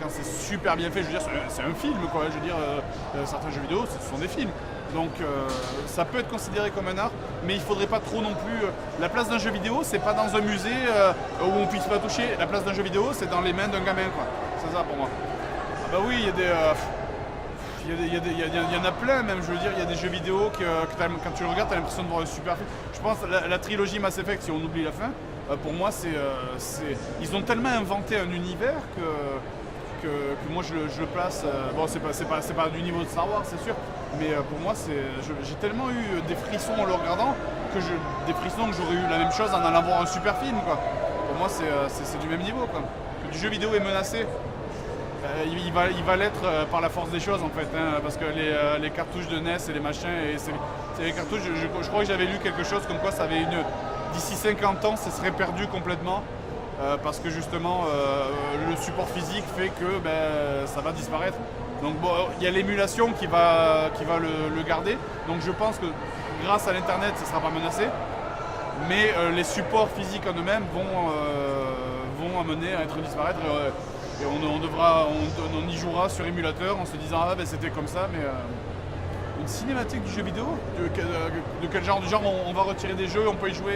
quand c'est super bien fait, je veux dire, c'est un film, quoi. Je veux dire, certains jeux vidéo, ce sont des films. Donc ça peut être considéré comme un art, mais il faudrait pas trop non plus. La place d'un jeu vidéo, c'est pas dans un musée où on puisse pas toucher. La place d'un jeu vidéo, c'est dans les mains d'un gamin, quoi. C'est ça pour moi. Ah bah oui, il y a des. Il y en a plein même, je veux dire, il y a des jeux vidéo que quand tu le regardes, tu as l'impression de voir un super film. Je pense la trilogie Mass Effect, si on oublie la fin, pour moi, ils ont tellement inventé un univers que moi je le place. Bon, c'est pas du niveau de Star Wars, c'est sûr, mais pour moi, j'ai tellement eu des frissons en le regardant des frissons que j'aurais eu la même chose en allant voir un super film, quoi. Pour moi, c'est du même niveau, quoi. Que du jeu vidéo est menacé. Il va l'être par la force des choses en fait, hein, parce que les cartouches de NES et les machins, c'est les cartouches, je crois que j'avais lu quelque chose comme quoi ça avait d'ici 50 ans ça serait perdu complètement, parce que justement le support physique fait que ça va disparaître. Donc bon, il y a l'émulation qui va le garder, donc je pense que grâce à l'internet ça ne sera pas menacé, mais les supports physiques en eux-mêmes vont amener à être disparaître. Et on y jouera sur émulateur en se disant ah ben c'était comme ça, mais une cinématique du jeu vidéo de quel genre? Du genre on va retirer des jeux, on peut y jouer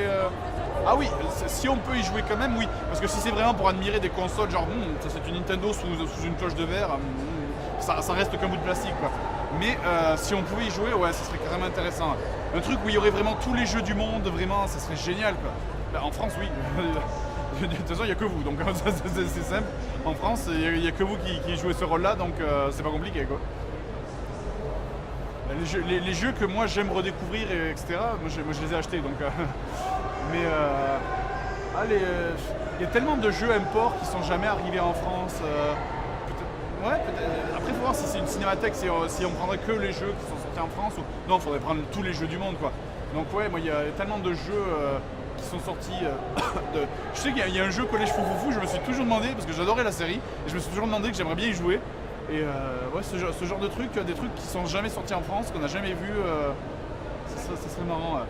Ah oui, si on peut y jouer quand même, oui. Parce que si c'est vraiment pour admirer des consoles, genre ça c'est une Nintendo sous une cloche de verre, ça reste qu'un bout de plastique, quoi. Mais si on pouvait y jouer, ouais, ça serait carrément intéressant. Un truc où il y aurait vraiment tous les jeux du monde, vraiment, ça serait génial, quoi. Ben, en France, oui. De toute façon, il n'y a que vous, donc c'est simple. En France, il n'y a que vous qui jouez ce rôle-là, donc c'est pas compliqué, quoi. Les jeux que moi j'aime redécouvrir, etc., moi je les ai achetés, donc. Mais il y a tellement de jeux import qui sont jamais arrivés en France. Ouais, après, il faut voir si c'est une cinémathèque, si on prendrait que les jeux qui sont sortis en France. Non, il faudrait prendre tous les jeux du monde, quoi. Donc, ouais, moi, il y a tellement de jeux qui sont sortis. Je sais qu'il y a un jeu Collège Foufoufou, je me suis toujours demandé, parce que j'adorais la série, et je me suis toujours demandé que j'aimerais bien y jouer. Et ouais, ce genre de trucs, des trucs qui sont jamais sortis en France, qu'on n'a jamais vu, ça serait marrant.